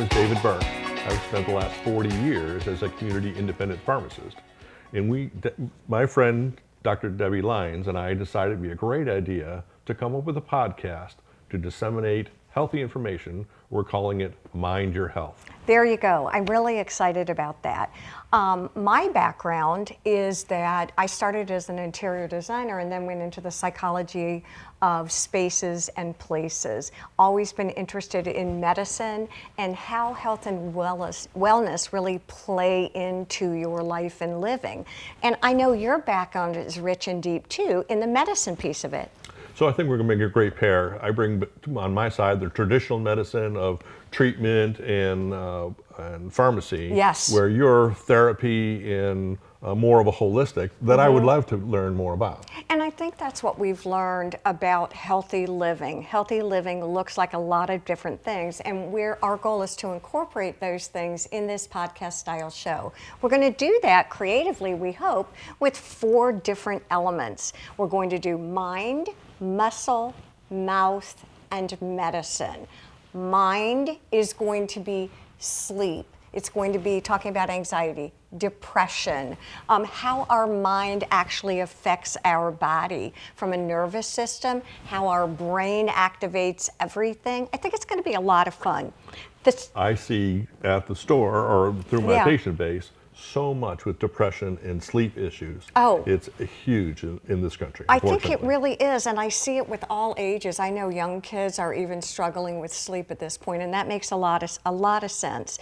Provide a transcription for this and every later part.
name is David Burke. I've spent the last 40 years as a community independent pharmacist. And my friend, Dr. Debbie Lyons, and I decided it'd be a great idea to come up with a podcast to disseminate healthy information. We're calling it Mind Your Health. There you go. I'm really excited about that. My background is that I started as an interior designer and then went into the psychology of spaces and places. Always been interested in medicine and how health and wellness really play into your life and living. And I know your background is rich and deep too in the medicine piece of it. So I think we're going to make a great pair. I bring on my side the traditional medicine of treatment and pharmacy, yes, where your therapy in more of a holistic that I would love to learn more about. And I think that's what we've learned about healthy living. Healthy living looks like a lot of different things, and our goal is to incorporate those things in this podcast style show. We're going to do that creatively, we hope, with 4 different elements. We're going to do mind, muscle, mouth, and medicine. Mind is going to be sleep. It's going to be talking about anxiety, depression, how our mind actually affects our body from a nervous system, how our brain activates everything. I think it's going to be a lot of fun. I see at the store or through my patient base so much with depression and sleep issues. Oh, it's huge in this country. I think it really is, and I see it with all ages. I know young kids are even struggling with sleep at this point, and that makes a lot of sense.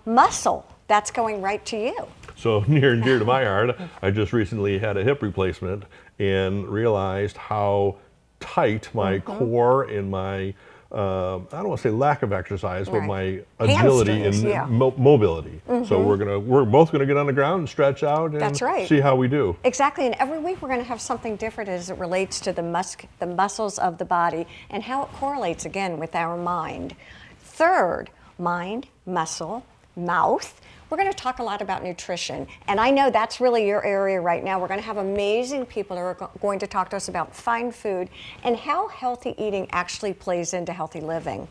Muscle, that's going right to you. So near and dear to my heart, I just recently had a hip replacement and realized how tight my core and my I don't want to say lack of exercise, but my agility and mobility. So we're both going to get on the ground and stretch out and see how we do. Exactly, and every week we're going to have something different as it relates to the muscles of the body and how it correlates again with our mind. Third, mind, muscle, mouth. We're going to talk a lot about nutrition, and I know that's really your area right now. We're going to have amazing people who are going to talk to us about fine food and how healthy eating actually plays into healthy living.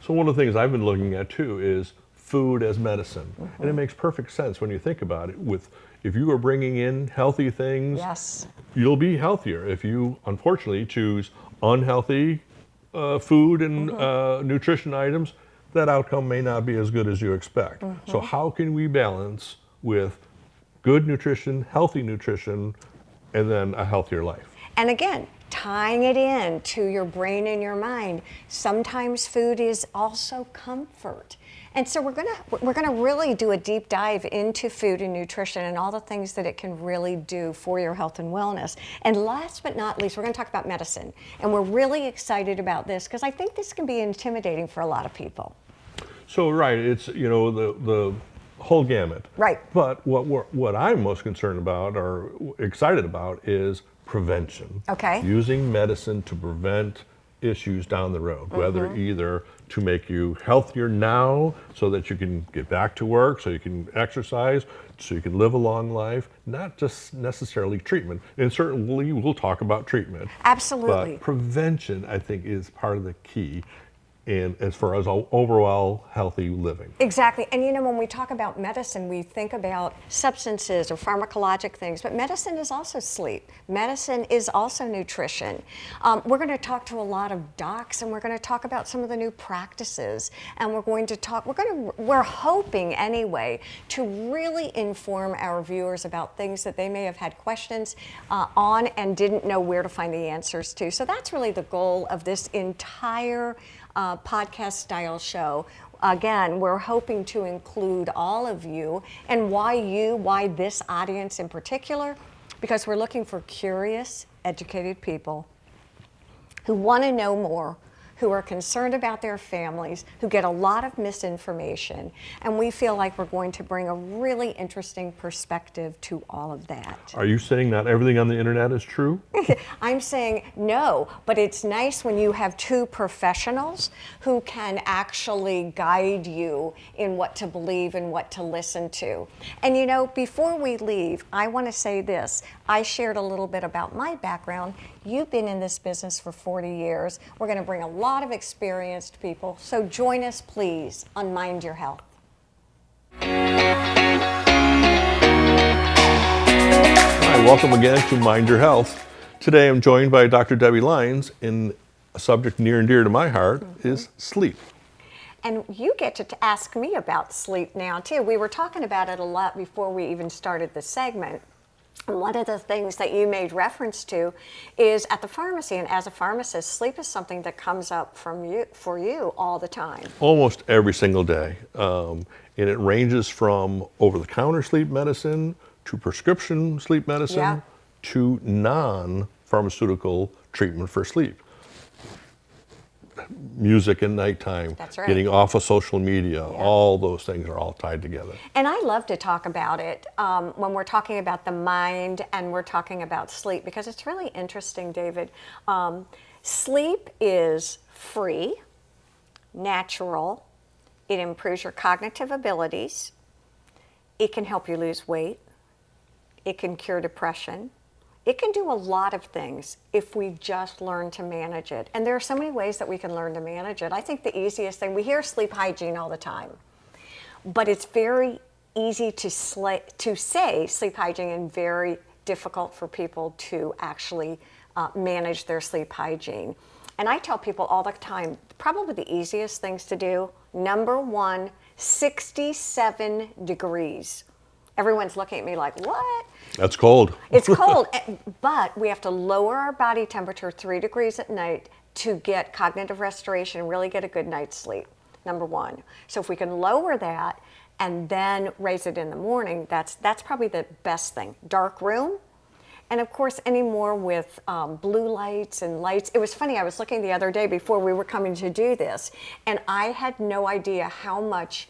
So one of the things I've been looking at too is food as medicine, and it makes perfect sense when you think about it. If you are bringing in healthy things, you'll be healthier. If you unfortunately choose unhealthy food and nutrition items, that outcome may not be as good as you expect. So how can we balance with good nutrition, healthy nutrition, and then a healthier life? And again, tying it in to your brain and your mind, sometimes food is also comfort. And so we're gonna really do a deep dive into food and nutrition and all the things that it can really do for your health and wellness. And last but not least, we're gonna talk about medicine. And we're really excited about this because I think this can be intimidating for a lot of people. So it's the whole gamut. Right. But what I'm most concerned about or excited about is prevention. Okay. Using medicine to prevent issues down the road, whether either to make you healthier now so that you can get back to work, so you can exercise, so you can live a long life, not just necessarily treatment. And certainly we'll talk about treatment. Absolutely. But prevention, I think, is part of the key. And as far as overall healthy living. Exactly. And when we talk about medicine, we think about substances or pharmacologic things, but medicine is also sleep. Medicine is also nutrition. We're going to talk to a lot of docs, and we're going to talk about some of the new practices. And we're hoping anyway to really inform our viewers about things that they may have had questions on and didn't know where to find the answers to. So that's really the goal of this entire podcast style show. Again, we're hoping to include all of you. And why this audience in particular? Because we're looking for curious, educated people who want to know more, who are concerned about their families, who get a lot of misinformation, and we feel like we're going to bring a really interesting perspective to all of that. Are you saying not everything on the internet is true? I'm saying no, but it's nice when you have 2 professionals who can actually guide you in what to believe and what to listen to. And before we leave, I want to say this. I shared a little bit about my background. You've been in this business for 40 years. We're going to bring a lot of experienced people. So join us, please, on Mind Your Health. Hi, welcome again to Mind Your Health. Today I'm joined by Dr. Debbie Lyons, and a subject near and dear to my heart is sleep. And you get to ask me about sleep now, too. We were talking about it a lot before we even started the segment. And one of the things that you made reference to is at the pharmacy, and as a pharmacist, sleep is something that comes up for you all the time. Almost every single day. And it ranges from over-the-counter sleep medicine to prescription sleep medicine to non-pharmaceutical treatment for sleep. Music at nighttime, getting off of social media, all those things are all tied together. And I love to talk about it when we're talking about the mind and we're talking about sleep, because it's really interesting, David. Sleep is free, natural, it improves your cognitive abilities, it can help you lose weight, it can cure depression. It can do a lot of things if we just learn to manage it. And there are so many ways that we can learn to manage it. I think the easiest thing, we hear sleep hygiene all the time, but it's very easy to say sleep hygiene and very difficult for people to actually manage their sleep hygiene. And I tell people all the time, probably the easiest things to do, number one, 67 degrees. Everyone's looking at me like, what? That's cold. It's cold, but we have to lower our body temperature 3 degrees at night to get cognitive restoration and really get a good night's sleep, number one. So if we can lower that and then raise it in the morning, that's probably the best thing. Dark room, and of course any more with blue lights and lights. It was funny, I was looking the other day before we were coming to do this, and I had no idea how much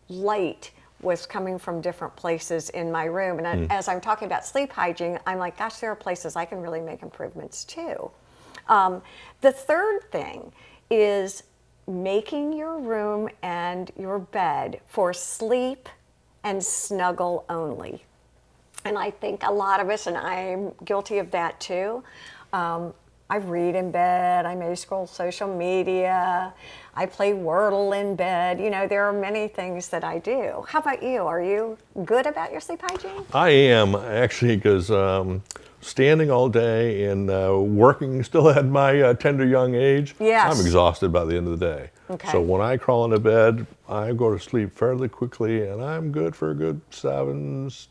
light was coming from different places in my room. And as I'm talking about sleep hygiene, I'm like, gosh, there are places I can really make improvements too. The third thing is making your room and your bed for sleep and snuggle only. And I think a lot of us, and I'm guilty of that too, I read in bed, I may scroll social media, I play Wordle in bed. You know, there are many things that I do. How about you? Are you good about your sleep hygiene? I am, actually, because standing all day and working still at my tender young age, I'm exhausted by the end of the day. Okay. So when I crawl into bed, I go to sleep fairly quickly, and I'm good for a good 7-8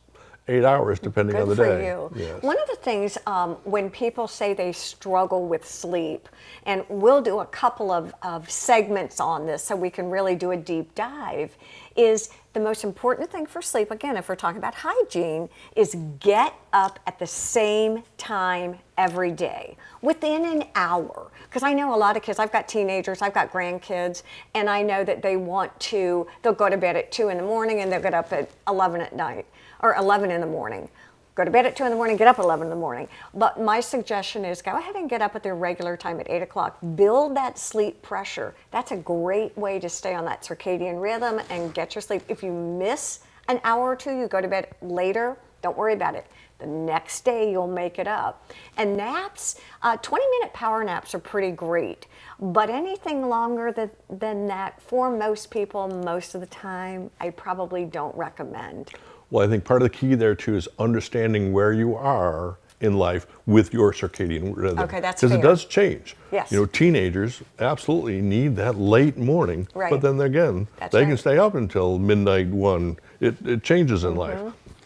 hours, depending on the day. Good for you. Yes. One of the things when people say they struggle with sleep, and we'll do a couple of segments on this so we can really do a deep dive, is the most important thing for sleep, again, if we're talking about hygiene, is get up at the same time every day, within an hour. Because I know a lot of kids, I've got teenagers, I've got grandkids, and I know that they'll go to bed at 2 in the morning and they'll get up at 11 at night, or 11 in the morning. Go to bed at 2 in the morning, get up at 11 in the morning. But my suggestion is go ahead and get up at their regular time at 8 o'clock. Build that sleep pressure. That's a great way to stay on that circadian rhythm and get your sleep. If you miss an hour or two, you go to bed later, don't worry about it. The next day you'll make it up. And naps, 20-minute power naps are pretty great. But anything longer than that, for most people, most of the time, I probably don't recommend. Well, I think part of the key there too is understanding where you are in life with your circadian rhythm. Okay, that's fair. Because it does change. Yes. You know, teenagers absolutely need that late morning, but then again, they can stay up until midnight, 1. It changes in life.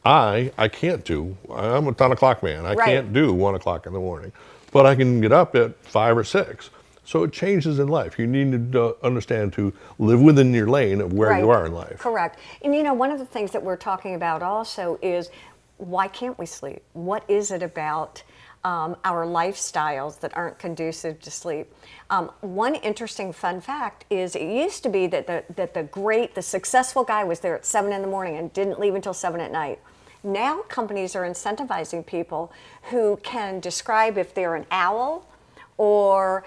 I can't do. I'm a 10 o'clock man. I can't do 1 o'clock in the morning, but I can get up at 5 or 6. So it changes in life. You need to understand to live within your lane of where you are in life. Correct. And you know, one of the things that we're talking about also is, why can't we sleep? What is it about our lifestyles that aren't conducive to sleep? One interesting fun fact is, it used to be that the successful guy was there at 7 in the morning and didn't leave until 7 at night. Now companies are incentivizing people who can describe if they're an owl or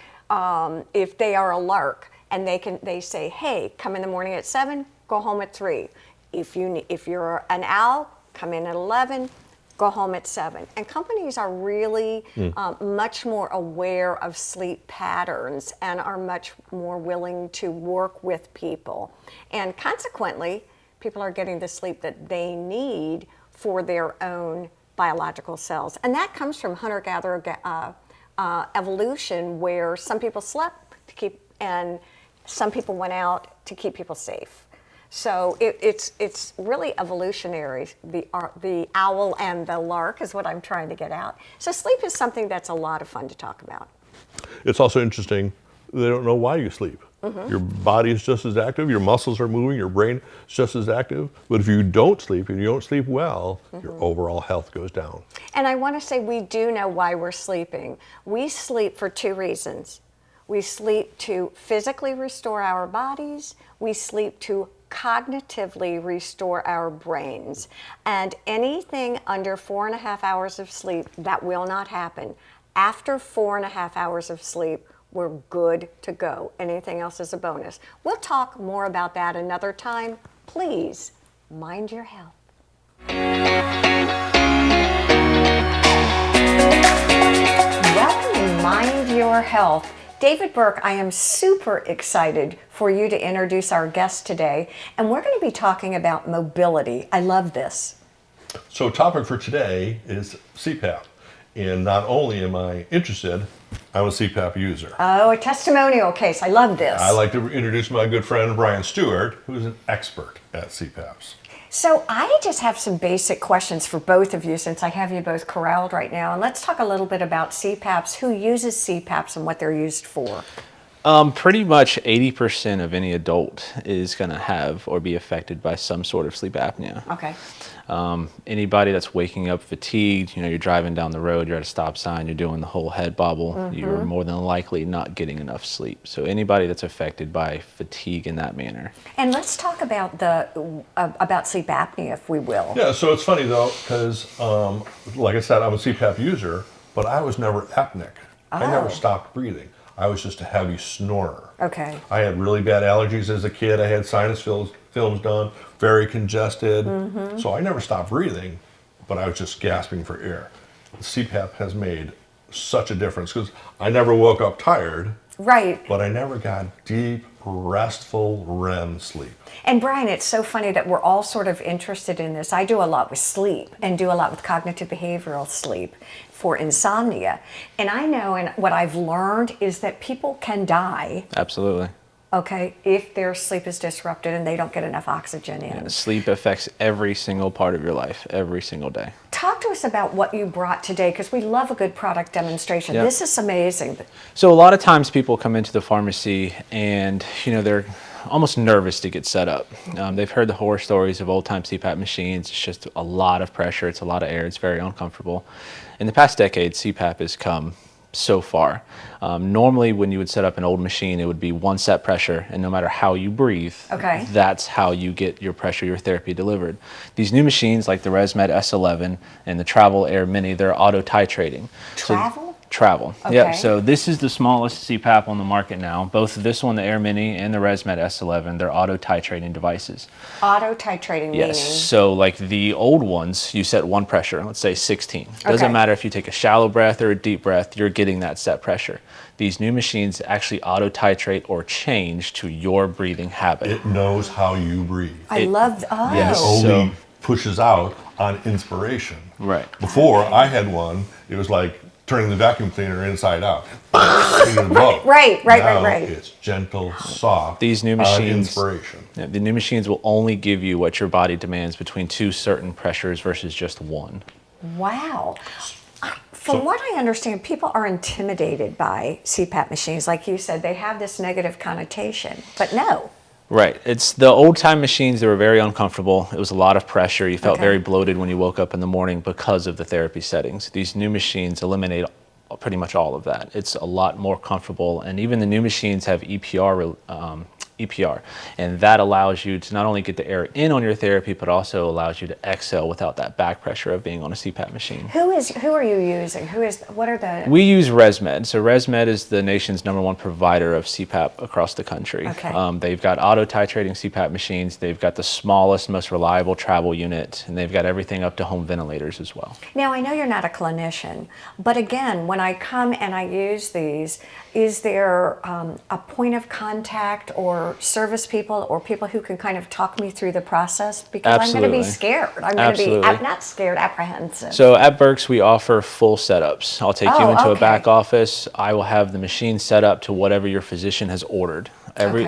if they are a lark, and they say, hey, come in the morning at 7, go home at 3. If you're an owl, come in at 11, go home at 7. And companies are really much more aware of sleep patterns and are much more willing to work with people. And consequently, people are getting the sleep that they need for their own biological cells. And that comes from hunter-gatherer evolution, where some people slept to keep, and some people went out to keep people safe. So it's really evolutionary. The owl and the lark is what I'm trying to get out. So sleep is something that's a lot of fun to talk about. It's also interesting, they don't know why you sleep. Your body is just as active, your muscles are moving, your brain is just as active. But if you don't sleep and you don't sleep well, your overall health goes down. And I want to say we do know why we're sleeping. We sleep for 2 reasons. We sleep to physically restore our bodies. We sleep to cognitively restore our brains. And anything under 4.5 hours of sleep, that will not happen. After 4.5 hours of sleep, we're good to go. Anything else is a bonus. We'll talk more about that another time. Please mind your health. Welcome to Mind Your Health. David Burke, I am super excited for you to introduce our guest today, and we're going to be talking about mobility. I love this. So topic for today is CPAP. And not only am I interested, I'm a CPAP user. Oh, a testimonial case. I love this. I like to introduce my good friend Brian Stewart, who's an expert at CPAPs. So I just have some basic questions for both of you, since I have you both corralled right now. And let's talk a little bit about CPAPs, who uses CPAPs and what they're used for. Pretty much 80% of any adult is going to have or be affected by some sort of sleep apnea. Okay. Anybody that's waking up fatigued, you're driving down the road, you're at a stop sign, you're doing the whole head bobble, you're more than likely not getting enough sleep. So anybody that's affected by fatigue in that manner. And let's talk about about sleep apnea, if we will. Yeah, so it's funny though, because like I said, I'm a CPAP user, but I was never apneic. I never stopped breathing. I was just a heavy snorer. Okay. I had really bad allergies as a kid. I had sinus films done, very congested. So I never stopped breathing, but I was just gasping for air. CPAP has made such a difference because I never woke up tired. Right. But I never got deep, restful REM sleep. And Brian, it's so funny that we're all sort of interested in this. I do a lot with sleep and do a lot with cognitive behavioral sleep for insomnia. And I know, and what I've learned is that people can die. Absolutely. Okay, if their sleep is disrupted and they don't get enough oxygen in. Yeah, sleep affects every single part of your life, every single day. Talk to us about what you brought today, because we love a good product demonstration. Yep. This is amazing. So a lot of times people come into the pharmacy and, they're almost nervous to get set up. They've heard the horror stories of old-time CPAP machines. It's just a lot of pressure. It's a lot of air. It's very uncomfortable. In the past decade, CPAP has come so far. Normally when you would set up an old machine, it would be 1 set pressure, and no matter how you breathe, that's how you get your pressure, your therapy delivered. These new machines like the ResMed S11 and the Travel Air Mini, they're auto titrating. Travel. Okay. Yeah, so this is the smallest CPAP on the market now. Both this one, the Air Mini, and the ResMed S11, they're auto titrating devices. Auto titrating meaning? Yes, so like the old ones, you set 1 pressure, let's say 16. Doesn't matter if you take a shallow breath or a deep breath, you're getting that set pressure. These new machines actually auto titrate or change to your breathing habit. It knows how you breathe. I love, It only pushes out on inspiration. Right. Before I had one, it was like turning the vacuum cleaner inside out. Right. It's gentle, soft. These new machines, on inspiration. Yeah, the new machines will only give you what your body demands between 2 certain pressures versus just 1. Wow. From what I understand, people are intimidated by CPAP machines. Like you said, they have this negative connotation, but no. Right. It's the old-time machines that were very uncomfortable. It was a lot of pressure. You felt very bloated when you woke up in the morning because of the therapy settings. These new machines eliminate pretty much all of that. It's a lot more comfortable, and even the new machines have EPR, and that allows you to not only get the air in on your therapy, but also allows you to exhale without that back pressure of being on a CPAP machine. Who are you using? What are the? We use ResMed. So ResMed is the nation's #1 provider of CPAP across the country. Okay. They've got auto-titrating CPAP machines. They've got the smallest, most reliable travel unit, and they've got everything up to home ventilators as well. Now, I know you're not a clinician, but again, when I come and I use these, is there a point of contact or service people or people who can kind of talk me through the process? Because I'm going to be scared. I'm going to be, not scared, apprehensive. So at Berks, we offer full setups. I'll take you into a back office. I will have the machine set up to whatever your physician has ordered.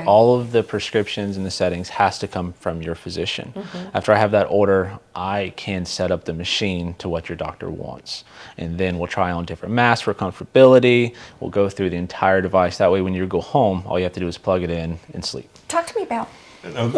All of the prescriptions and the settings has to come from your physician. After I have that order, I can set up the machine to what your doctor wants. And then we'll try on different masks for comfortability. We'll go through the entire device. That way when you go home, all you have to do is plug it in and sleep. Talk to me about. I was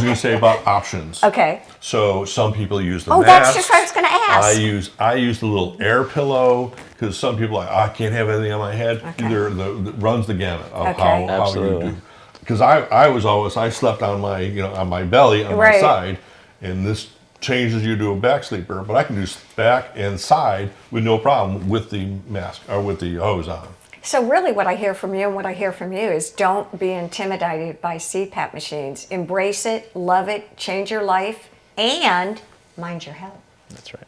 going to say about options. Okay. So some people use the masks. That's just what I was going to ask. I use the little air pillow because some people are like, I can't have anything on my head. Either runs the gamut of how you do. Because I slept on my on my belly on my side, and this changes you to a back sleeper. But I can do back and side with no problem with the mask or with the hose on. So really what I hear from you and what I hear from you is don't be intimidated by CPAP machines. Embrace it, love it, change your life, and mind your health. That's right.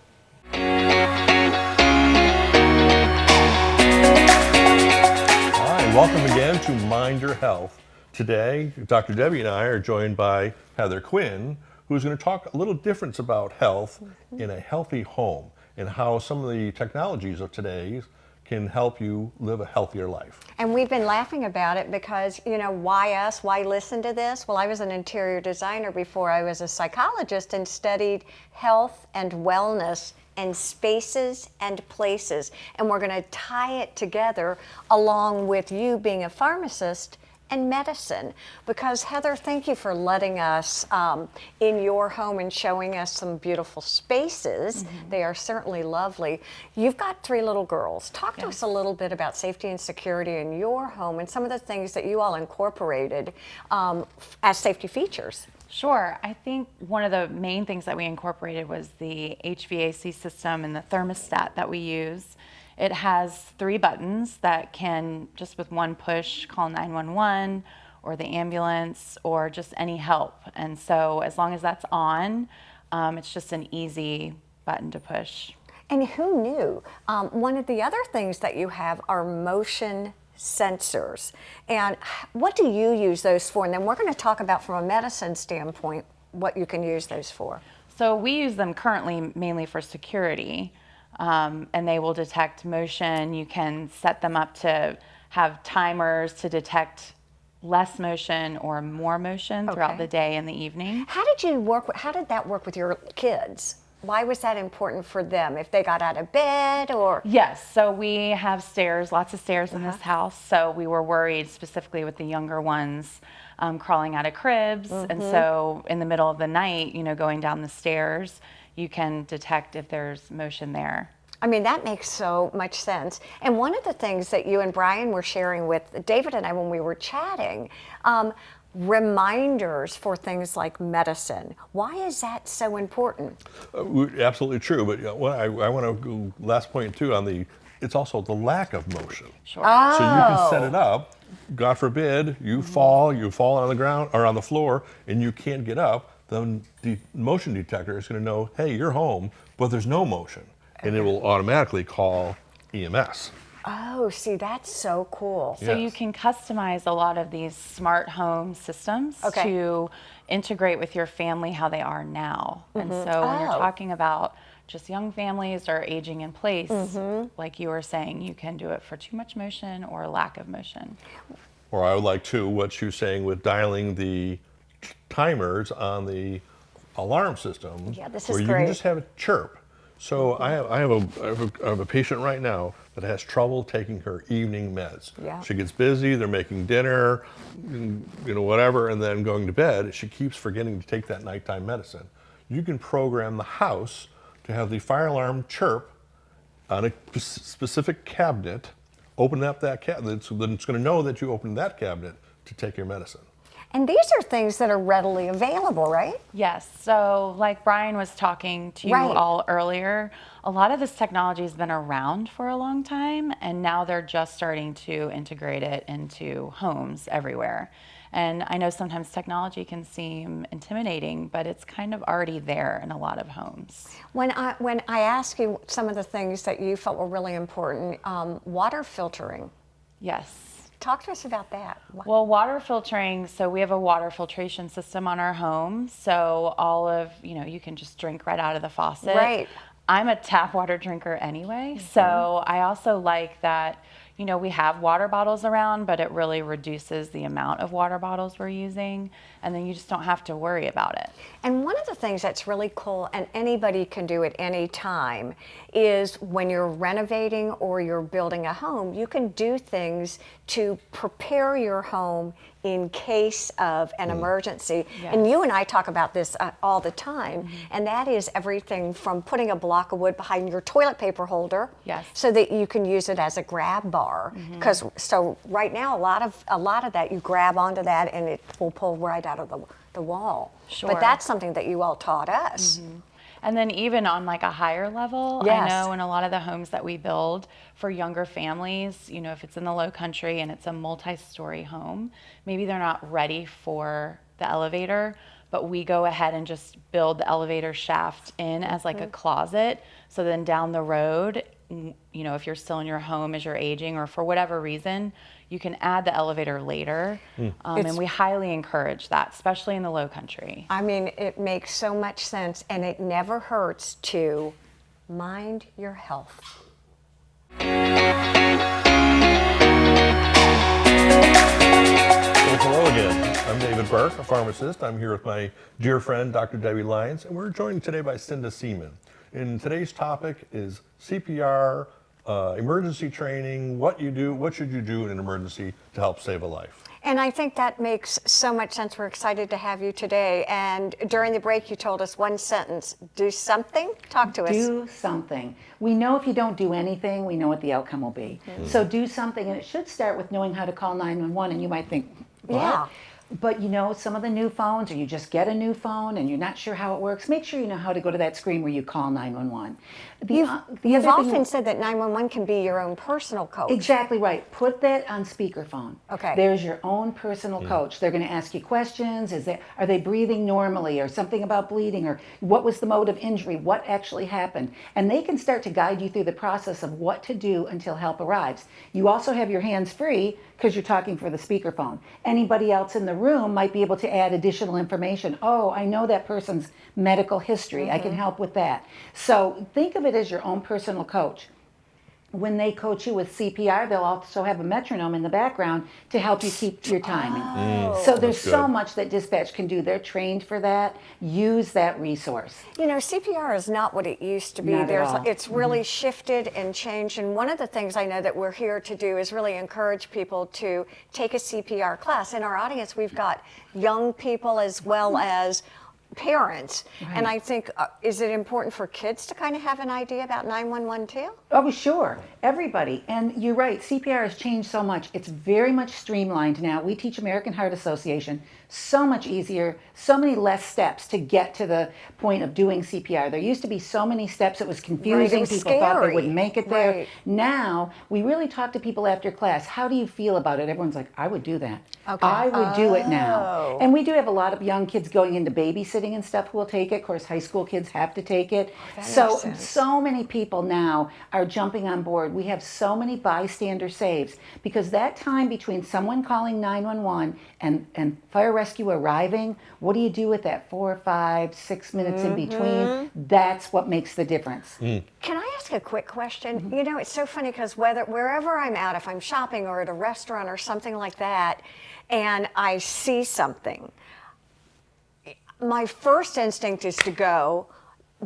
All right, welcome again to Mind Your Health. Today, Dr. Debbie and I are joined by Heather Quinn, who's going to talk a little difference about health in a healthy home and how some of the technologies of today can help you live a healthier life. And we've been laughing about it because, why us? Why listen to this? Well, I was an interior designer before I was a psychologist and studied health and wellness and spaces and places. And we're going to tie it together along with you being a pharmacist and medicine. Because Heather, thank you for letting us in your home and showing us some beautiful spaces. They are certainly lovely. You've got 3 little girls. Talk to us a little bit about safety and security in your home and some of the things that you all incorporated as safety features. Sure. I think one of the main things that we incorporated was the HVAC system and the thermostat that we use. It has 3 buttons that can, just with one push, call 911 or the ambulance or just any help. And so as long as that's on, it's just an easy button to push. And who knew? One of the other things that you have are motion sensors. And what do you use those for? And then we're going to talk about, from a medicine standpoint, what you can use those for. So we use them currently mainly for security. And they will detect motion. You can set them up to have timers to detect less motion or more motion throughout the day and the evening. How did that work with your kids? Why was that important for them? If they got out of bed or? Yes, so we have stairs, lots of stairs in this house. So we were worried specifically with the younger ones crawling out of cribs. And so in the middle of the night, going down the stairs, you can detect if there's motion there. I mean, that makes so much sense. And one of the things that you and Brian were sharing with David and I when we were chatting, reminders for things like medicine. Why is that so important? Absolutely true, but I want to go last point too on it's also the lack of motion. Sure. Oh. So you can set it up, God forbid, you fall on the ground or on the floor and you can't get up, then the motion detector is going to know, hey, you're home, but there's no motion. And it will automatically call EMS. Oh, see, that's so cool. So you can customize a lot of these smart home systems to integrate with your family how they are now. And so when you're talking about just young families or aging in place, like you were saying, you can do it for too much motion or lack of motion. Or I would like to, what you're saying with dialing the timers on the alarm system. Yeah, this is where you great. can just have it chirp. So I have a patient right now that has trouble taking her evening meds. Yeah. She gets busy, they're making dinner, whatever, and then going to bed. She keeps forgetting to take that nighttime medicine. You can program the house to have the fire alarm chirp on a specific cabinet, open up that cabinet, so that it's going to know that you opened that cabinet to take your medicine. And these are things that are readily available, right? Yes. So like Brian was talking to you all earlier, a lot of this technology has been around for a long time, and now they're just starting to integrate it into homes everywhere. And I know sometimes technology can seem intimidating, but it's kind of already there in a lot of homes. When I ask you some of the things that you felt were really important, water filtering. Yes. Talk to us about that. Well, water filtering, so we have a water filtration system on our home. So all of, you can just drink right out of the faucet. Right. I'm a tap water drinker anyway. So I also like that, we have water bottles around, but it really reduces the amount of water bottles we're using. And then you just don't have to worry about it. And one of the things that's really cool, and anybody can do at any time, is when you're renovating or you're building a home, you can do things to prepare your home in case of an emergency. Yes. And you and I talk about this all the time, and that is everything from putting a block of wood behind your toilet paper holder, so that you can use it as a grab bar. Because so right now, a lot of that, you grab onto that and it will pull right out of the wall. Sure. But that's something that you all taught us. And then even on like a higher level, I know in a lot of the homes that we build for younger families, if it's in the low country and it's a multi-story home, maybe they're not ready for the elevator, but we go ahead and just build the elevator shaft in as like a closet. So then down the road, if you're still in your home as you're aging or for whatever reason, you can add the elevator later. And we highly encourage that, especially in the low country. I mean, it makes so much sense, and it never hurts to mind your health. Well, hello again. I'm David Burke, a pharmacist. I'm here with my dear friend, Dr. Debbie Lyons, and we're joined today by Cinda Seaman. And today's topic is CPR, emergency training, what should you do in an emergency to help save a life. And I think that makes so much sense. We're excited to have you today. And during the break, you told us one sentence, do something. Talk to us. Do something. We know if you don't do anything, we know what the outcome will be. So do something, and it should start with knowing how to call 911, and you might think, what? Yeah. But some of the new phones, or you just get a new phone and you're not sure how it works, make sure you know how to go to that screen where you call 911. You've often said that 911 can be your own personal coach. Exactly right. Put that on speakerphone. Okay. There's your own personal coach. They're going to ask you questions. Are they breathing normally, or something about bleeding, or what was the mode of injury, what actually happened? And they can start to guide you through the process of what to do until help arrives. You also have your hands free because you're talking for the speakerphone. Anybody else in the room might be able to add additional information. Oh, I know that person's medical history. I can help with that. So think of it as your own personal coach. When they coach you with CPR, they'll also have a metronome in the background to help you keep your timing. So there's so much that dispatch can do. They're trained for that. Use that resource. CPR is not what it used to be. Not at all. It's really shifted and changed. And one of the things I know that we're here to do is really encourage people to take a CPR class. In our audience, we've got young people as well as parents. And I think, is it important for kids to kind of have an idea about 911 too? Oh, sure. Everybody. And you're right. CPR has changed so much. It's very much streamlined now. We teach American Heart Association. So much easier, so many less steps to get to the point of doing CPR. There used to be so many steps, it was confusing. Right, it was people thought they scary. wouldn't make it there. Right. Now, we really talk to people after class. How do you feel about it? Everyone's like, I would do that. Okay. I would do it now. Oh. And we do have a lot of young kids going into babysitting and stuff who will take it. Of course, high school kids have to take it. That makes sense. So many people now are jumping on board. We have so many bystander saves because that time between someone calling 911 and fire rescue arriving, what do you do with that 4, 5, 6 minutes in between? That's what makes the difference. Can I ask a quick question? It's so funny because wherever I'm at, if I'm shopping or at a restaurant or something like that, and I see something, my first instinct is to go,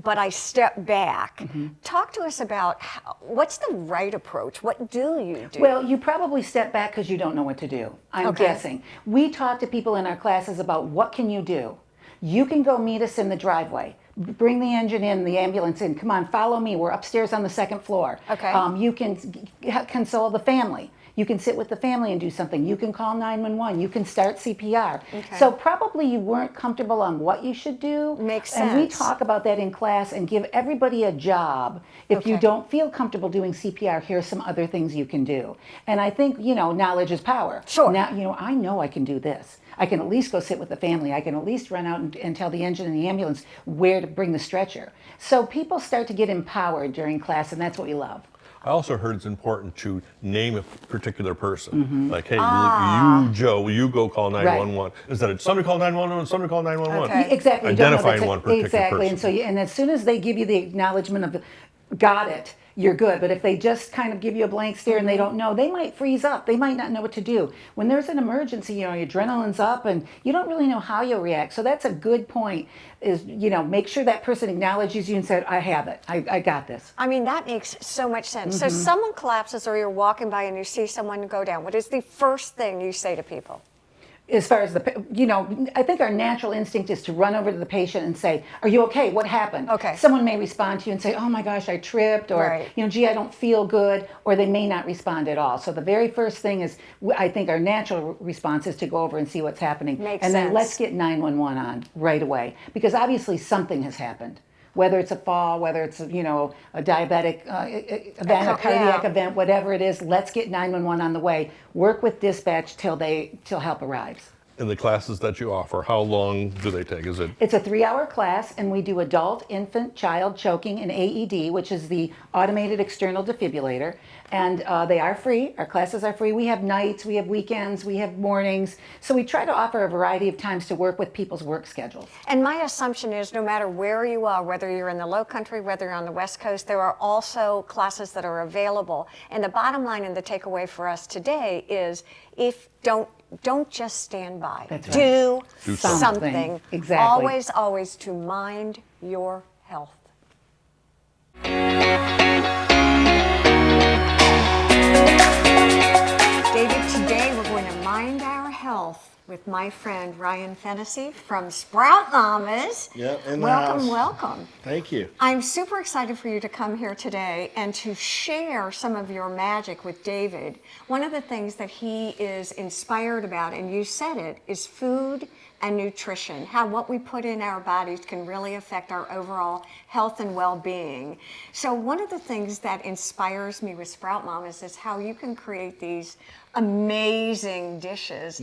but I step back. Talk to us about what's the right approach? What do you do? Well, you probably step back because you don't know what to do. I'm guessing. We talk to people in our classes about what can you do. You can go meet us in the driveway. Bring the engine in, the ambulance in. Come on, follow me. We're upstairs on the second floor. Okay. You can console the family. You can sit with the family and do something. You can call 911. You can start CPR. Okay. So probably you weren't comfortable on what you should do. Makes And we sense. talk about that in class and give everybody a job. If you Okay. don't feel comfortable doing CPR, here's some other things you can do. And I think, knowledge is power. Sure. Now, I know I can do this. I can at least go sit with the family. I can at least run out and tell the engine and the ambulance where to bring the stretcher. So people start to get empowered during class, and that's what we love. I also heard it's important to name a particular person. Like, hey, you, Joe, you go call 911. Instead of somebody call 911, somebody call 911. Okay. Exactly. You don't know Identifying that's one particular exactly. person. And as soon as they give you the acknowledgement of got it, you're good. But if they just kind of give you a blank stare and they don't know, they might freeze up. They might not know what to do. When there's an emergency, your adrenaline's up and you don't really know how you'll react. So that's a good point is, make sure that person acknowledges you and said, I have it. I got this. I mean, that makes so much sense. So someone collapses or you're walking by and you see someone go down. What is the first thing you say to people? As far as I think our natural instinct is to run over to the patient and say, are you okay? What happened? Okay. Someone may respond to you and say, oh my gosh, I tripped, or, Right. Gee, I don't feel good, or they may not respond at all. So the very first thing is, I think our natural response is to go over and see what's happening. Makes and then sense. let's get 911 on right away, because obviously something has happened. Whether it's a fall, whether it's a diabetic event, a cardiac event, whatever it is, let's get 911 on the way. Work with dispatch till help arrives. In the classes that you offer, how long do they take? Is it? It's a 3-hour class, and we do adult, infant, child choking, and AED, which is the automated external defibrillator. And they are free. Our classes are free. We have nights, we have weekends, we have mornings. So we try to offer a variety of times to work with people's work schedules. And my assumption is no matter where you are, whether you're in the low country, whether you're on the West Coast, there are also classes that are available. And the bottom line and the takeaway for us today is don't just stand by. That's right. Do something. something. Exactly. Always to mind your health. David, today we're going to mind our health with my friend Ryan Fennessy from Sprout Mamas. Yep, in the Welcome, house. welcome. Thank you. I'm super excited for you to come here today and to share some of your magic with David. One of the things that he is inspired about, and you said it, is food and nutrition, how what we put in our bodies can really affect our overall health and well-being. So one of the things that inspires me with Sprout Mamas is how you can create these amazing dishes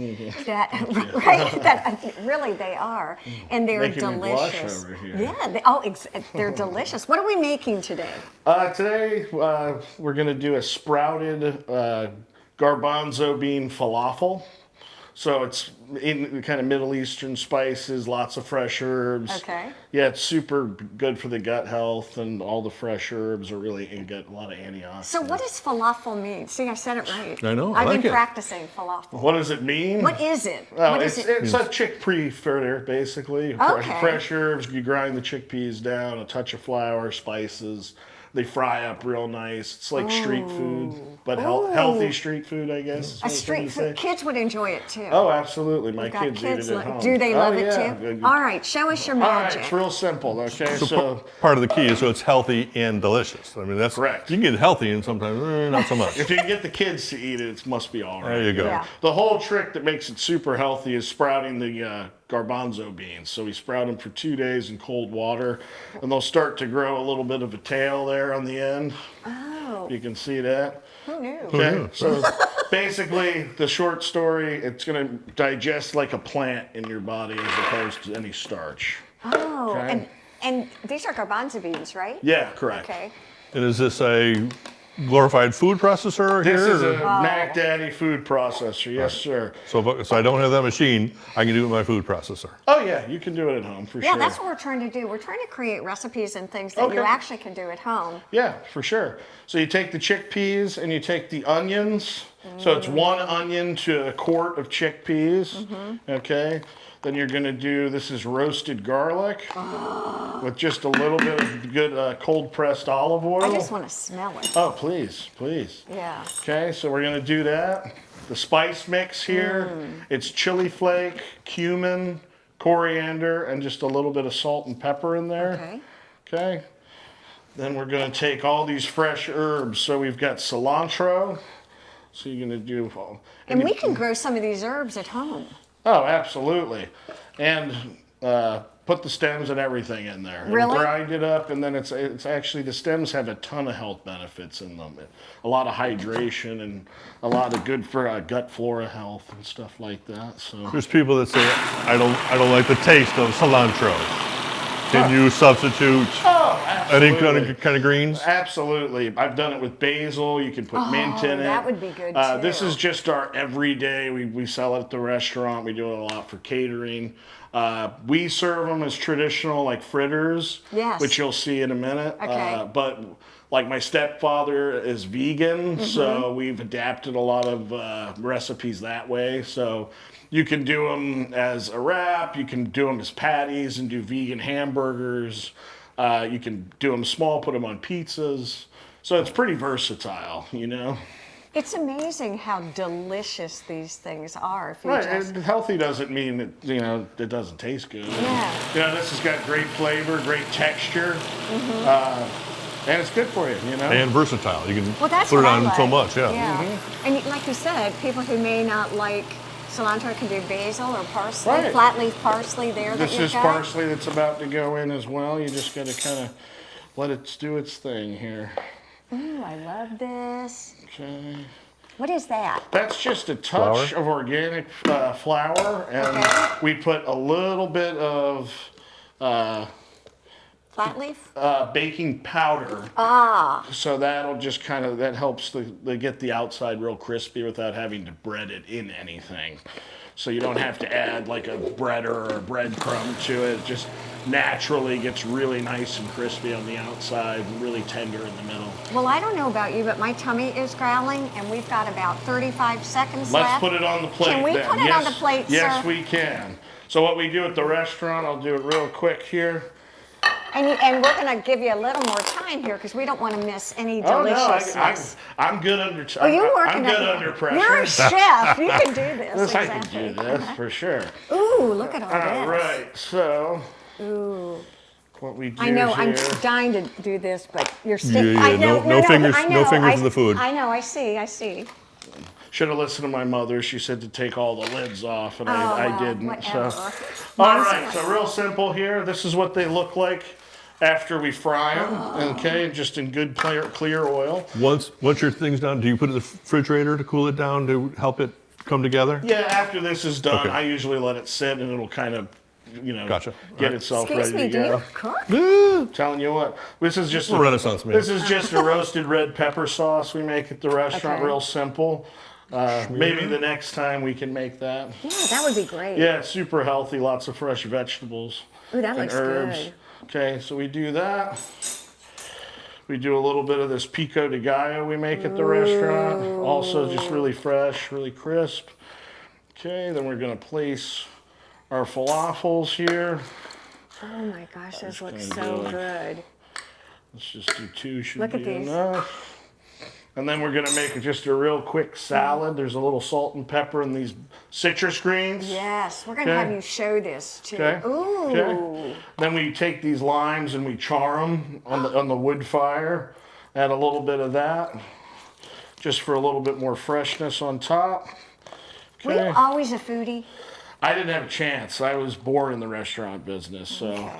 that really they are, and they're Making me blush delicious. over here. Yeah, they're delicious. What are we making today? Today we're going to do a sprouted garbanzo bean falafel. So it's in kind of Middle Eastern spices, lots of fresh herbs. Okay. Yeah, it's super good for the gut health, and all the fresh herbs are really got a lot of antioxidants. So what does falafel mean? See, I said it right. I know, I I've like been it. practicing falafel. What does it mean? What is it? Oh, What it's is it? a chickpea fritter, basically. Okay. Fresh herbs, you grind the chickpeas down, a touch of flour, spices. They fry up real nice. It's like street food, but healthy street food, I guess. is A what I'm street trying to food. say. Kids would enjoy it too. Oh, absolutely. My We've got kids eat it at home. Do they love Oh, it yeah. too? All right, show us your All right, magic. it's real simple. Okay, so Part of the key is so it's healthy and delicious. I mean, that's Correct. You can get healthy and sometimes not so much. if you can get the kids to eat it, it must be all right. There you go. Yeah. The whole trick that makes it super healthy is sprouting the garbanzo beans. So we sprout them for 2 days in cold water, and they'll start to grow a little bit of a tail there on the end. Oh, You can see that. who knew? Okay, so basically, the short story, it's going to digest like a plant in your body as opposed to any starch. Oh, Okay. and these are garbanzo beans, right? Yeah, correct. Okay. And is this a glorified food processor This here? is a or- Mac Daddy food processor. Yes, sir. So I don't have that machine, I can do it with my food processor. Oh, yeah, you can do it at home for Yeah, sure. that's what we're trying to do. We're trying to create recipes and things that you Okay. actually can do at home. Yeah, for sure. So you take the chickpeas and you take the onions. So it's 1 onion to a quart of chickpeas. Okay. Then you're going to do, this is roasted garlic with just a little bit of good cold pressed olive oil. I just want to smell it. Oh, please, please. Yeah. Okay, so we're going to do that. The spice mix here, it's chili flake, cumin, coriander, and just a little bit of salt and pepper in there. Okay. Okay. Then we're going to take all these fresh herbs. So we've got cilantro. So you're going to do... And we can grow some of these herbs at home. Oh, absolutely. And put the stems and everything in there. Really? And grind it up, and then it's actually, the stems have a ton of health benefits in them. A lot of hydration and a lot of good for gut flora health and stuff like that. So There's people that say, I don't like the taste of cilantro. Can you substitute any kind of greens? Absolutely. I've done it with basil. You can put mint in it. That would be good too. This is just our everyday. We sell it at the restaurant. We do it a lot for catering. We serve them as traditional, like fritters, Yes. which you'll see in a minute. Okay. But like my stepfather is vegan, so we've adapted a lot of recipes that way. So you can do them as a wrap. You can do them as patties and do vegan hamburgers. You can do them small, put them on pizzas. So it's pretty versatile, you know. It's amazing how delicious these things are. If you Right, just... and healthy doesn't mean that, you know, it doesn't taste good. Yeah. You know, this has got great flavor, great texture, and it's good for you, you know. And versatile. You can Well, that's put it what I on like. so much, yeah. And like you said, people who may not like cilantro can do basil or parsley, Right. flat leaf parsley there that This you've is got. parsley that's about to go in as well. You just got to kind of let it do its thing here. Ooh, I love this. Okay. What is that? That's just a touch of organic flour, and we put a little bit of Flat leaf? baking powder. So that'll just kind of, that helps the get the outside real crispy without having to bread it in anything. So you don't have to add like a breader or a breadcrumb to it. It just naturally gets really nice and crispy on the outside and really tender in the middle. Well, I don't know about you, but my tummy is growling, and we've got about 35 seconds Let's left. put it on the plate. Can we then. put it on the plate, Yes, sir? we can. So what we do at the restaurant, I'll do it real quick here. And we're going to give you a little more time here because we don't want to miss any Oh deliciousness. no, I'm good under. You're working I'm at good it. under pressure. You're a chef. You can do this. Yes, I exactly. can do this for sure. Ooh, look at all this. All right, so Ooh. what we do I know, here. I'm dying to do this, but you're Yeah, still. yeah, I know, no fingers- I no know, fingers in the food. I know, I see. Should have listened to my mother. She said to take all the lids off, and I well, didn't. whatever. So, Mine's all right. So real simple here. This is what they look like after we fry them. Okay, just in good clear oil. Once your thing's done, do you put it in the refrigerator to cool it down to help it come together? Yeah. After this is done, Okay. I usually let it sit, and it'll kind of, you know, Gotcha. get All right. itself Excuse ready me, to do go. you cook? Telling you what, this is just A Renaissance man. This is just a roasted red pepper sauce we make at the restaurant. Okay. Real simple. Maybe the next time we can make that. Yeah, that would be great. Yeah, it's super healthy. Lots of fresh vegetables Ooh, that and looks herbs. good. Okay, so we do that. We do a little bit of this pico de gallo we make at the restaurant. Also just really fresh, really crisp. Okay, then we're gonna place our falafels here. Oh my gosh, those look gonna so do it. good. Let's just do two, should Look be at these. enough. And then we're gonna make just a real quick salad. There's a little salt and pepper in these citrus greens. Yes, we're going to Okay. have you show this too. Okay. Ooh. Okay. Then we take these limes and we char them on the wood fire. Add a little bit of that, just for a little bit more freshness on top. Were you always a foodie? I didn't have a chance. I was born in the restaurant business, so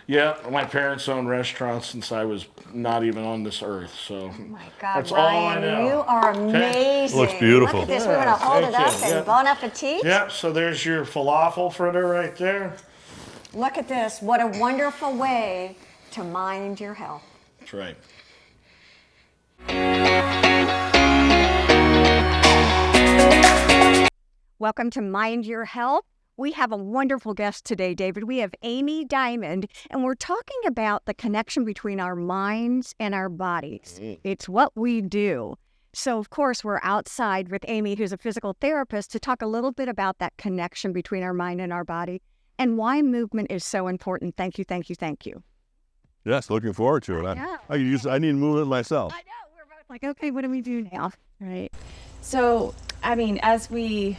yeah. My parents owned restaurants since I was not even on this earth. So Oh my God, that's all I Ryan, know. you are amazing. Looks beautiful. Look at this. We're going to hold it thank up you. and Yep. bon appetit. Yep. So there's your falafel fritter right there. Look at this. What a wonderful way to mind your health. That's right. Welcome to Mind Your Health. We have a wonderful guest today, David. We have Amy Diamond, and we're talking about the connection between our minds and our bodies. It's what we do. So, of course, we're outside with Amy, who's a physical therapist, to talk a little bit about that connection between our mind and our body and why movement is so important. Thank you, thank you, thank you. Yes, looking forward to it. know. I need movement myself. I know. We're both like, okay, what do we do now? Right. So, I mean, as we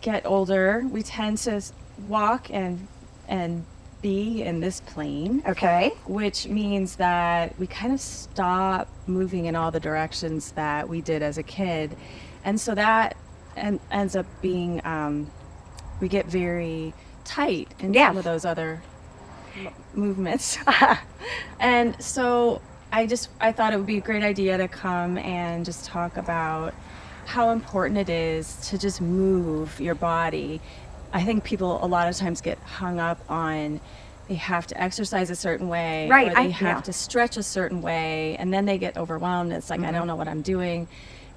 get older, we tend to walk and be in this plane, Okay. which means that we kind of stop moving in all the directions that we did as a kid. And so that ends up being, we get very tight in some of those other movements. And so I thought it would be a great idea to come and just talk about how important it is to just move your body. I think people a lot of times get hung up on they have to exercise a certain way, Right, or they have to stretch a certain way, and then they get overwhelmed. It's like, I don't know what I'm doing.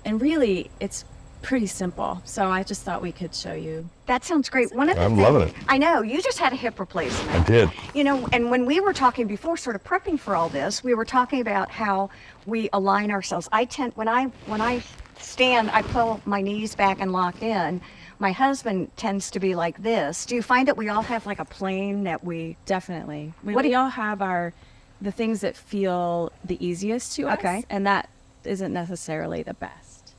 And really, it's pretty simple. So I just thought we could show you. That sounds great. I'm loving it. I know, you just had a hip replacement. I did. You know, and when we were talking before, sort of prepping for all this, we were talking about how we align ourselves. When I stand, I pull my knees back and lock in. My husband tends to be like this. Do you find that we all have like a plane that we... Definitely. We all have the things that feel the easiest to us. Okay. And that isn't necessarily the best.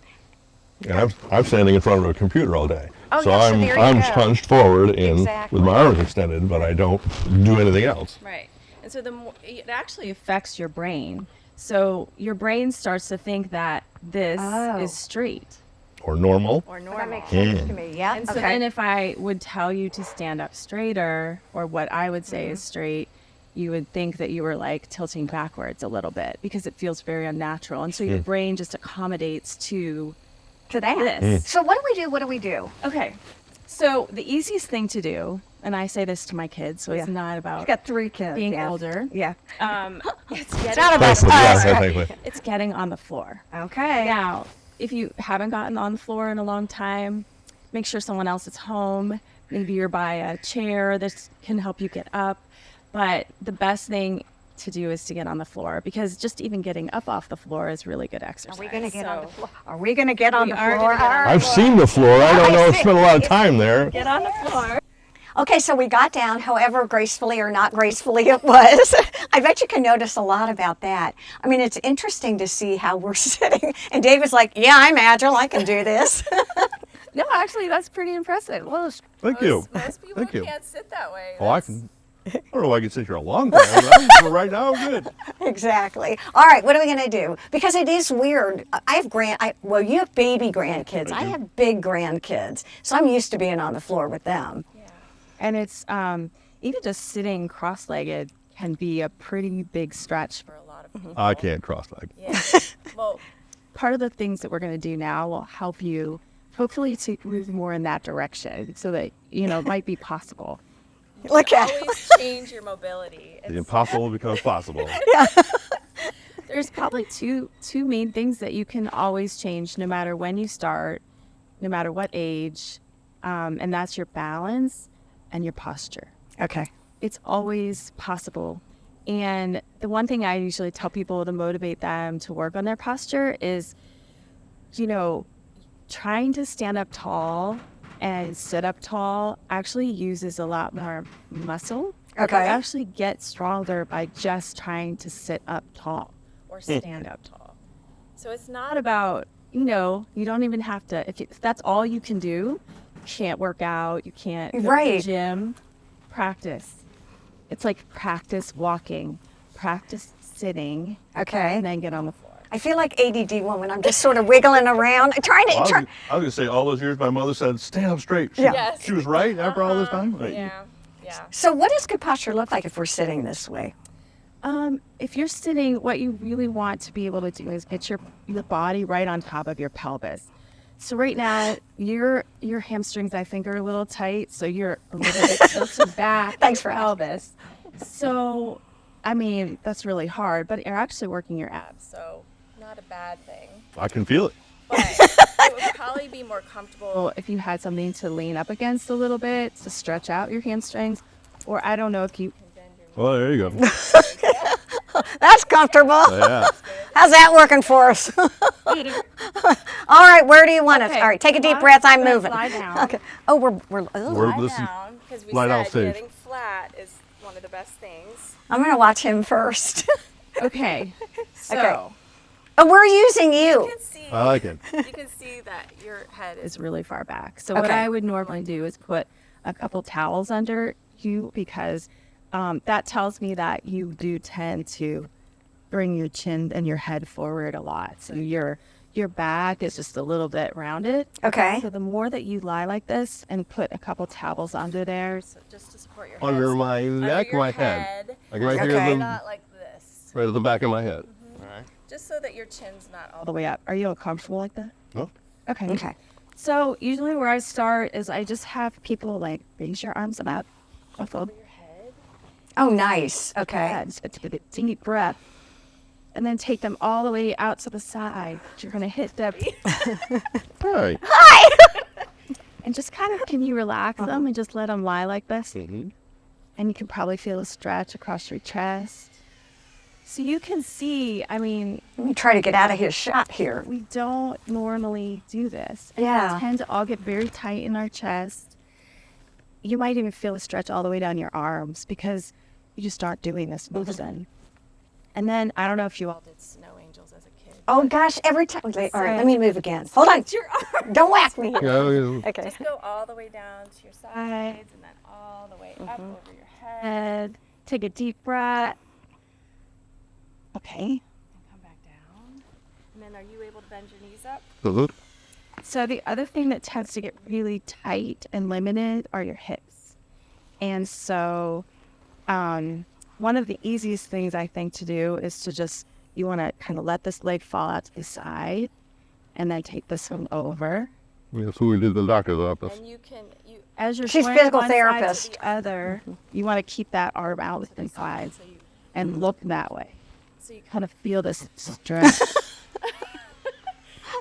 And I'm standing in front of a computer all day. Oh, so yeah, so there you I'm go. hunched forward Exactly. with my arms extended, but I don't do anything else. Right. And so it actually affects your brain. So your brain starts to think that this is straight. Or normal. That makes sense to me, yeah. And so then if I would tell you to stand up straighter, or what I would say is straight, you would think that you were like tilting backwards a little bit because it feels very unnatural. And so your brain just accommodates to that. this. So what do we do? Okay. So the easiest thing to do, and I say this to my kids, so it's not about I've got 3 kids. being older. Yeah. It's It's not about Thankfully, us. yeah, thankfully. It's getting on the floor. Okay. Now, if you haven't gotten on the floor in a long time, make sure someone else is home. Maybe you're by a chair that can help you get up. But the best thing to do is to get on the floor, because just even getting up off the floor is really good exercise. Are we going to get on the floor? Are we going to get on the are floor? gonna get on the I've seen the floor. I don't know. I've spent a lot of time there. Get on the floor. Okay, so we got down, however gracefully or not gracefully it was. I bet you can notice a lot about that. I mean, it's interesting to see how we're sitting. And David's like, yeah, I'm agile. I can do this. No, actually, that's pretty impressive. Well, Thank you. Most people Thank you. can't sit that way. Oh, I can. I don't know if I can sit here a long time, but for right now, I'm good. Exactly. All right, what are we going to do? Because it is weird. I have you have baby grandkids. I have big grandkids. So I'm used to being on the floor with them. and it's even just sitting cross-legged can be a pretty big stretch for a lot of people. I can't cross-leg. Yeah. Well, Part of the things that we're going to do now will help you hopefully to move more in that direction so that, it might be possible. Look at always change your mobility. The impossible becomes possible. There's probably two main things that you can always change no matter when you start, no matter what age, and that's your balance and your posture. Okay. It's always possible. And the one thing I usually tell people to motivate them to work on their posture is, trying to stand up tall and sit up tall actually uses a lot more muscle. Okay. You actually get stronger by just trying to sit up tall or stand up tall. So it's not about, you don't even have to, if that's all you can do, you can't work out, you can't go to Right. the gym, practice. It's like practice walking, practice sitting, Okay. and then get on the floor. I feel like ADD woman. I'm just sort of wiggling around, trying to. I was going to say, all those years my mother said, stand up straight. Yes. She was right after all this time. Like, yeah. So, what does good posture look like if we're sitting this way? If you're sitting, what you really want to be able to do is get your body right on top of your pelvis. So right now, your hamstrings, I think, are a little tight, so you're a little bit tilted back. Thanks for pelvis. So, that's really hard, but you're actually working your abs. So not a bad thing. I can feel it. But it would probably be more comfortable. So if you had something to lean up against a little bit to stretch out your hamstrings, or I don't know if you. Well, there you go. That's comfortable. Yeah. How's that working for us? All right, where do you want us? Okay, All right, take a deep lie- breath. I'm let's moving. lie down. Okay. Oh, we're We're- this is Down, because we light out said stage. getting flat is one of the best things. I'm going to watch him first. Okay. So Okay. Oh, we're using you. You can see, I like it. you can see that your head is is really far back. So what Okay. I would normally do is put a couple towels under you because that tells me that you do tend to bring your chin and your head forward a lot. So your your back is just a little bit rounded. Okay. So the more that you lie like this and put a couple towels under there. So just to support your head. Under my Under neck, your my head. Like right Okay. here, Not like this. right at the back of my head. Just so that your chin's not all all the way up. Are you uncomfortable like that? No? Okay. Okay. So usually where I start is I just have people like raise your arms up. Above your head. Oh, nice. your Okay. head. So take a deep breath. And then take them all the way out to the side. You're going to hit them. All right. And just kind of, can you relax them and just let them lie like this? Mm-hmm. And you can probably feel a stretch across your chest. So you can see, I mean, Let me try to get out of his shot here. we don't normally do this. And Yeah. We tend to all get very tight in our chest. You might even feel a stretch all the way down your arms because you just aren't doing this movement. And then, I don't know if you all did snow angels as a kid. Oh, gosh, every time. Okay, all right, let me move again. Hold on. Don't whack me here. Yeah, Okay. Just go all the way down to your sides and then all the way up over your head. head. Take a deep breath. Okay. And come back down. And then are you able to bend your knees up? Mhm. So the other thing that tends to get really tight and limited are your hips. And so one of the easiest things I think to do is to just, you want to kind of let this leg fall out to the side and then take this one over. That's what we did in the doctor's office. And you can, As you're She's swaying physical one side to therapist. the other, you want to keep that arm out to the side and look that way. so you Kind of feel this stretch.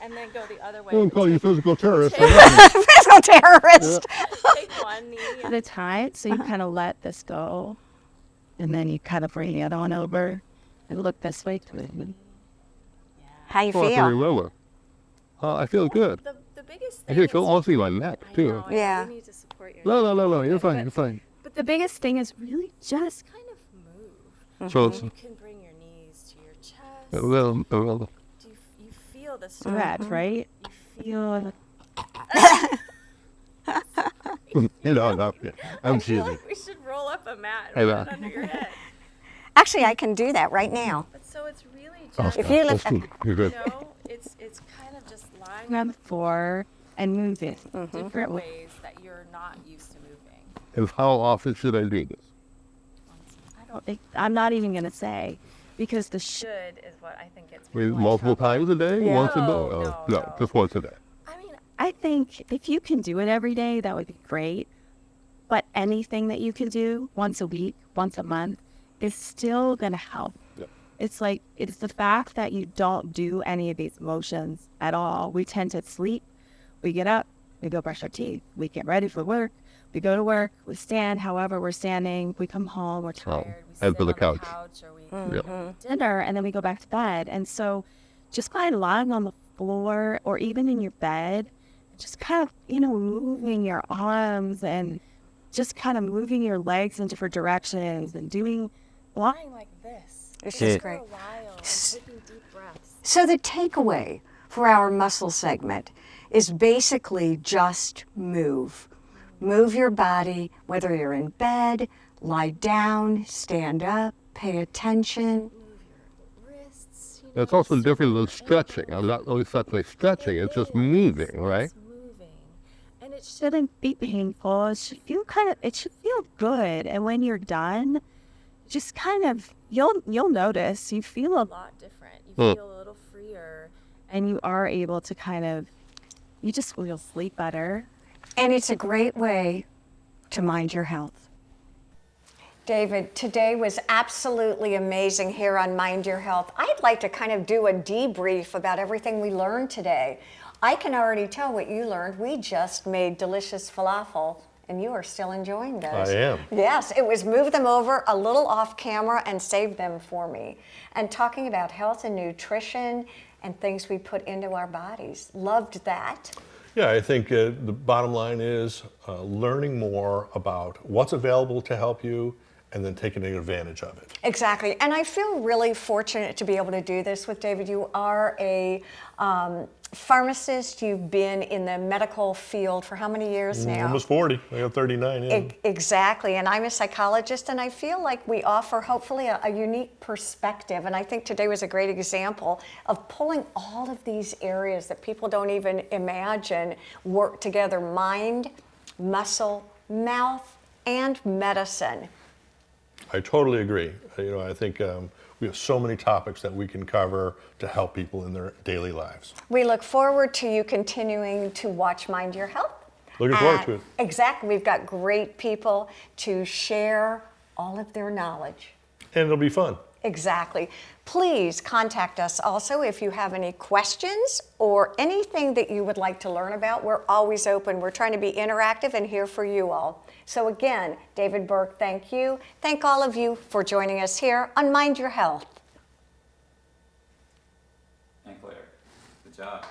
and then go the other way. Don't call you physical terrorist. Physical terrorist. Take one knee at and a time. So you kind of let this go. And then you kind of bring the other one over and look this way to me. How you Oh, I can feel? remember. I feel good. the biggest I thing feel is, honestly my neck, too. I know, Yeah. you need to support your No, you're fine, you're fine. But the biggest thing is really just kind of move. So it's You can bring your knees to your chest. a little, Do you feel the stretch, right? You feel no, I'm I feel cheesy. like we should roll up a mat Hey, and put Ma. it under your head. Actually, I can do that right now. But so it's really Oh, just, If you that's lift, cool. You're good. it's kind of just lying on the floor and move it different ways. ways that you're not used to moving. And how often should I do this? I don't think, I'm not even going to say because the Should is what I think it's Multiple times a day? Yeah. Once a day? No, Oh, no, no, no. just once a day. I mean, I think if you can do it every day, that would be great. But anything that you can do once a week, once a month, is still going to help. Yep. It's like, it's the fact that you don't do any of these motions at all. We tend to sleep, we get up, we go brush our teeth, we get ready for work, we go to work, we stand however we're standing, we come home, we're tired, we head sit for the on couch. or we Yeah. dinner, and then we go back to bed. And so just kind of lying on the floor or even in your bed, just kind of, moving your arms and just kind of moving your legs in different directions and doing lying like this. This just is for great. a while and taking deep breaths. So the takeaway for our muscle segment is basically just move. Move your body, whether you're in bed, lie down, stand up, pay attention. Wrists, It's also different than stretching. I'm not really such stretching, it's just moving, right? It's moving. And it should shouldn't be painful. It should feel it should feel good. And when you're done, just kind of, you'll notice, you feel be a lot different. You feel a little freer. and you are able to kind of, you'll sleep better. And it's a great way to mind your health. David, today was absolutely amazing here on Mind Your Health. I'd like to kind of do a debrief about everything we learned today. I can already tell what you learned. We just made delicious falafel, and you are still enjoying those. I am. Yes, it was move them over a little off camera and save them for me. And talking about health and nutrition and things we put into our bodies. Loved that. Yeah, I think the bottom line is learning more about what's available to help you and then taking advantage of it. Exactly, and I feel really fortunate to be able to do this with David. You are a Pharmacist, you've been in the medical field for how many years now? Almost 40. I got 39. Yeah. Exactly, and I'm a psychologist, and I feel like we offer hopefully a unique perspective, and I think today was a great example of pulling all of these areas that people don't even imagine work together: mind, muscle, mouth, and medicine. I totally agree. I think we have so many topics that we can cover to help people in their daily lives. We look forward to you continuing to watch Mind Your Health. Looking forward to it. Exactly. We've got great people to share all of their knowledge. And it'll be fun. Exactly. Please contact us also if you have any questions or anything that you would like to learn about. We're always open. We're trying to be interactive and here for you all. So again, David Burke, thank you. Thank all of you for joining us here on Mind Your Health. Thank Claire. Good job.